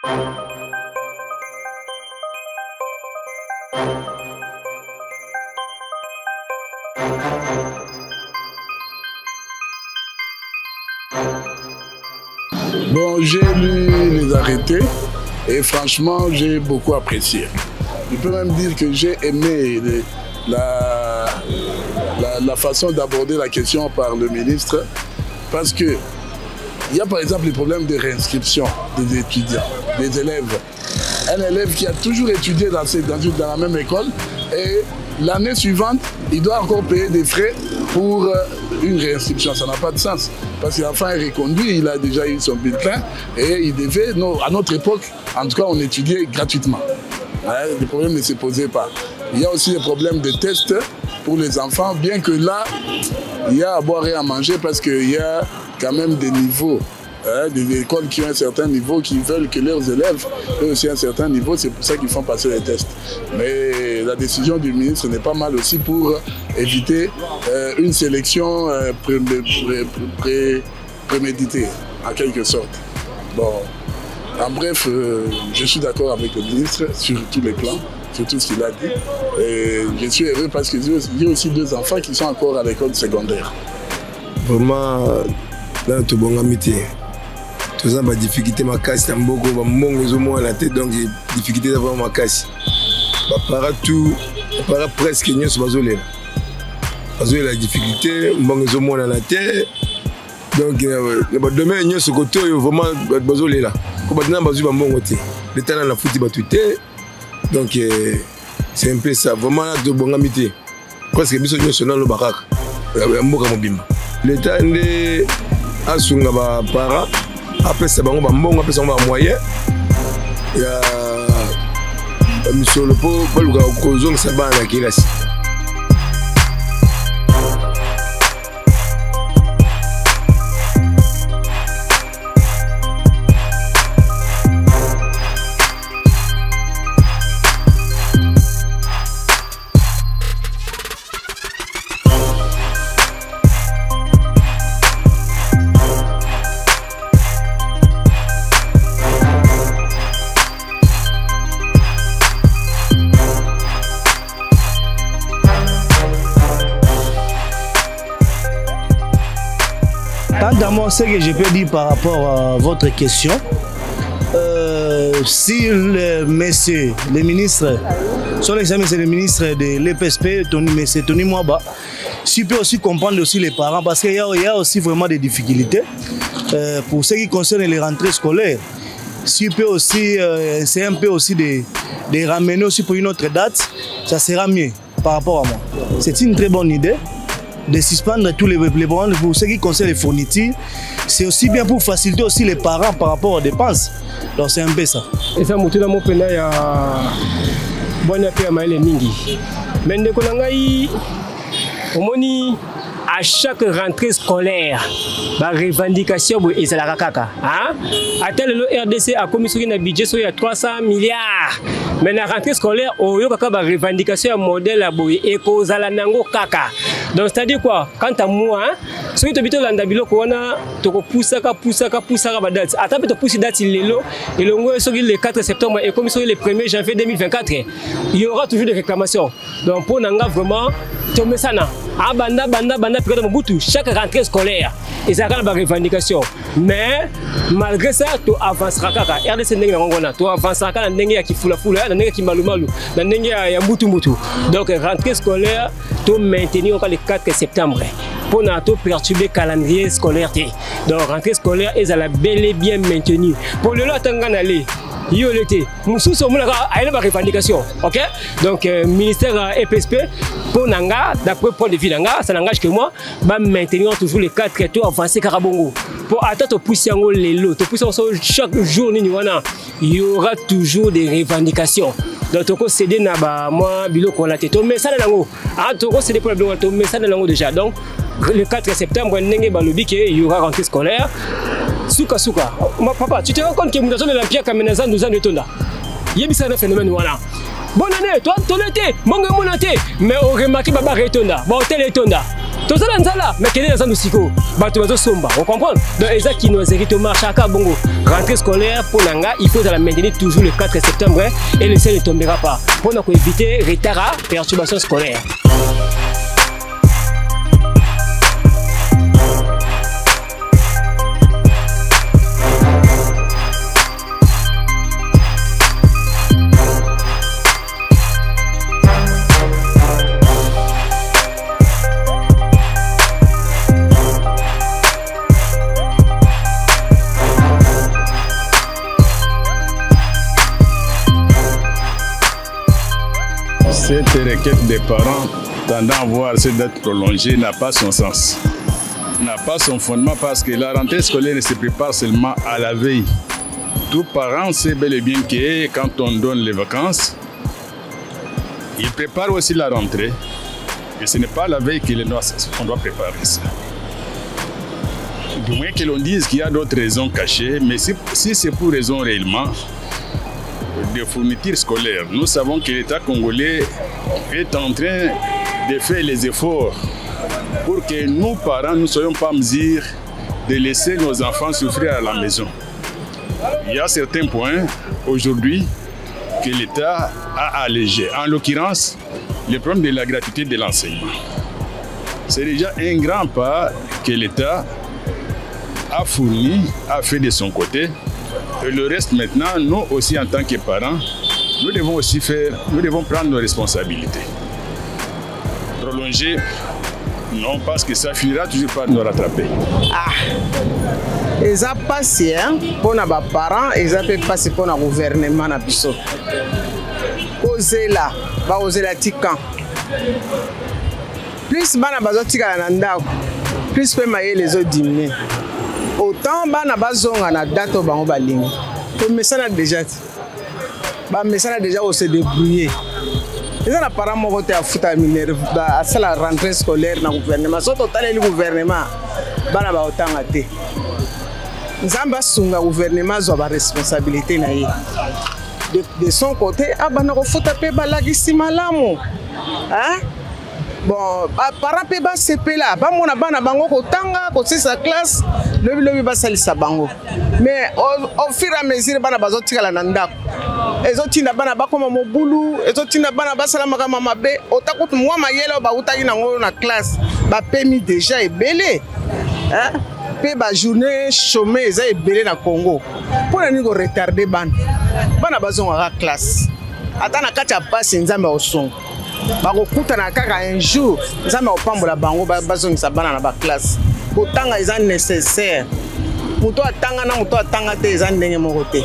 Bon, j'ai lu les arrêtés et franchement, j'ai beaucoup apprécié. Je peux même dire que j'ai aimé la façon d'aborder la question par le ministre parce que il y a par exemple le problème de réinscription des étudiants, des élèves. Un élève qui a toujours étudié dans la même école et l'année suivante, il doit encore payer des frais pour une réinscription. Ça n'a pas de sens. Parce que l'enfant est reconduit, il a déjà eu son bulletin et il devait, à notre époque, en tout cas, on étudiait gratuitement. Le problème ne se posait pas. Il y a aussi le problème de tests pour les enfants, bien que là, il y a à boire et à manger parce qu'il y a quand même des niveaux. Des écoles qui ont un certain niveau, qui veulent que leurs élèves aient aussi un certain niveau, c'est pour ça qu'ils font passer les tests. Mais la décision du ministre n'est pas mal aussi pour éviter une sélection préméditée, en quelque sorte. Bon, en bref, je suis d'accord avec le ministre sur tous les plans, sur tout ce qu'il a dit. Et je suis heureux parce qu'il y a aussi 2 enfants qui sont encore à l'école secondaire. Vraiment, là, tout bon amitié. Tout ça, ma difficulté, ma casse, c'est un beau gros, mon la tête, donc difficulté d'avoir ma casse. Para tout, para presque n'y a pas de parce que la difficulté, mon à la tête, donc demain il y a ce côté vraiment bazolé là. Comme maintenant bazu ba mon côté. Le temps la foot batute, donc c'est un peu ça. Vraiment de bon amitié. Presque biso nyo sona lo bakaka. Mboka mobimba. Le temps de asunga ba para après ça bango ba mbongo après ça ba moyen ya misolo po baluka kozonga sabana kilasi. D'abord, ce que je peux dire par rapport à votre question, si le ministre, son examen c'est le ministre de l'EPSP, M. Tony Mwaba, si peut aussi comprendre aussi les parents, parce qu'il y a aussi vraiment des difficultés pour ce qui concerne les rentrées scolaires. Si peut aussi, c'est un peu aussi de ramener aussi pour une autre date, ça sera mieux par rapport à moi. C'est une très bonne idée de suspendre tous les problèmes pour ce qui concerne les fournitures. C'est aussi bien pour faciliter aussi les parents par rapport aux dépenses. Donc c'est un peu ça. Et ça, je suis bon à maïle mingi. Mais à chaque rentrée scolaire, la revendication est la kaka. À tel le RDC a commis un budget sur 300 milliards. Mais la rentrée scolaire, il y a une revendication modèle et cause à la nango kaka. Donc c'est-à-dire quoi? Quant à moi, ce qui est habitué dans le qu'on a, tu pousses à date. Attends, tu pousses date et le 4 septembre et comme sur le 1er janvier 2024, il y aura toujours des réclamations. Donc pour Nanga vraiment, tu mets ça là. Chaque rentrée scolaire, il y a une revendication. Mais malgré ça, tu avanceras. RDC tu avanceras dans le qui foula, dans le qui malou, dans le qui mbutu. Donc rentrée scolaire, tu maintenir encore le 4 septembre. Pour ne pas perturber le calendrier scolaire. Donc rentrée scolaire est bel et bien maintenue. Pour le lot, il y a une revendication. Ok? Donc, ministère EPSP, pour Nanga, d'après point de vue Nanga, ça n'engage que moi, va maintenir toujours les 4 étoiles avancés Karabongo. Pour attendre pousser les lots, chaque jour, il y aura toujours des revendications. Donc, tu peux céder à moi, bilo qu'on a été. Mais ça, tu peux céder pour le bureau, mais ça, déjà. Donc, le 4 septembre, il y aura rentrée scolaire. Souka. Papa, tu te rends compte que nous avons l'Empire Kamenazan nous a netona. Il y a un phénomène voilà. Bonne année, toi, ton été, mon été. Mais on remarque Baba Retonda, bon tel Etonda. tozala nzala mais kende naza musiko bato bazosomba on comprend donc eza kino ezeki to marchaka bongo rentrée scolaire pour nanga il faut la maintenir toujours le 4 septembre et le ciel ne tombera pas pour éviter retard à perturbation scolaire. Cette requête des parents tendant à voir cette date prolongée n'a pas son sens, n'a pas son fondement parce que la rentrée scolaire ne se prépare seulement à la veille. Tout parent sait bel et bien que quand on donne les vacances, il prépare aussi la rentrée et ce n'est pas la veille qu'on doit préparer ça. Du moins que l'on dise qu'il y a d'autres raisons cachées, mais si c'est pour raison réellement de fournitures scolaires. Nous savons que l'État congolais est en train de faire les efforts pour que nous, parents, ne soyons pas en mesure de laisser nos enfants souffrir à la maison. Il y a certains points aujourd'hui que l'État a allégés. En l'occurrence, le problème de la gratuité de l'enseignement. C'est déjà un grand pas que l'État a fourni, a fait de son côté. Et le reste maintenant, nous aussi en tant que parents, nous devons prendre nos responsabilités. Prolonger, non, parce que ça finira toujours par nous rattraper. Ah, ils ont passé pour nos parents, ils ont passé pour le gouvernement. Oser là, va oser la tikan. Plus bana bazo tika na ndako, plus pe maye les autres diminuer. Autant bana bazonga na date au bango balingi. Le message déjà. Ba message déjà on se débrouiller. Les gens parents mon côté à foutre à mineur à la rentrée scolaire dans le gouvernement. Surtout total le gouvernement bana ba autant até. Nzamba sunga gouvernement zo ba responsabilité na ye. De son côté abana ko foutre pe balagisi malamu. Hein? Bon, parents pe ba CP là, ba mona bana bango ko tanga ko sa classe. Lobi ba salisa bango. Mais au fur et à mesure bana bazo tikala na ndako. Ezotinda bana bakoma mobulu, ezotinda bana basala makama mabe, otakutu mwa mayelo ba utaki nango na classe. Ba permis déjà ebele. Hein? Pe ba journée chômée eza ebele na Congo. Pour nani ko retarder bana. Bana bazonga ka classe. Ata na kati ya passe nzambe osonga. Bakokutana kaka un jour, nzambe opambola bango bazongisa bana na ba classe. Kotanga eza nécessaire. Muto atanga na muto atanga te eza ndenge moko te.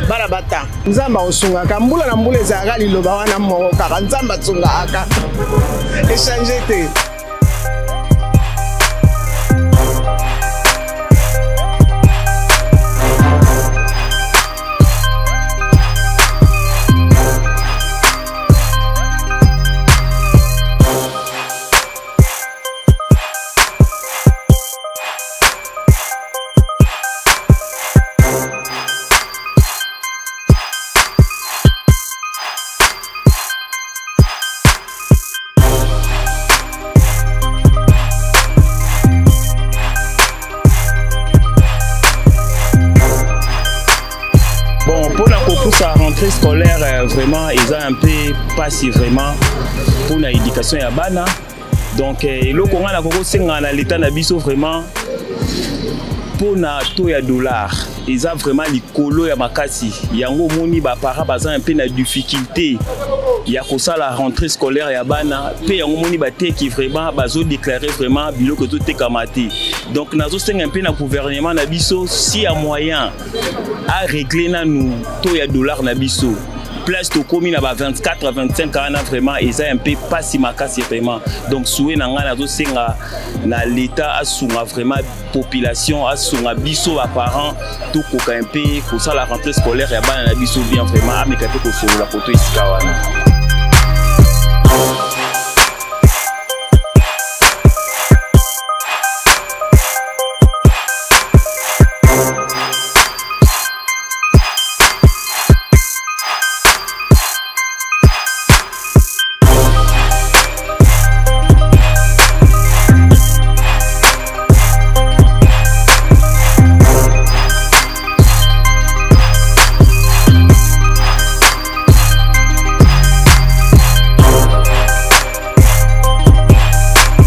Bana bata. Nzamba osunga ka mbula na mbula ezaka liloba wana moko kaka nzamba tsunga aka. Échanger te. Pour sa rentrée scolaire, vraiment, ils ont un peu passé vraiment pour l'éducation à Bana. Donc, le Congo a l'État n'a vraiment pour na taux ya dollar. Ils ont vraiment les colos ya makasi. Yango moni ba para baza un peu na difficulté. Il y a ça la rentrée scolaire ya Bana. Pe yango moni ba te qui vraiment bazo déclarer vraiment biloko to te kamati. Donc nazo senga un peu na gouvernement na biso si y a moyen à régler na nous taux ya dollar na biso. Place to komi na ba 24 à 25 ans vraiment ils ont un peu pas si makasi vraiment. Donc soué na nga nazo senga na l'état a sunga vraiment population a sunga biso ba parents tout koka un peu pour ça la rentrée scolaire ya Bana na biso bien vraiment ameka pe ko la photo isika wana.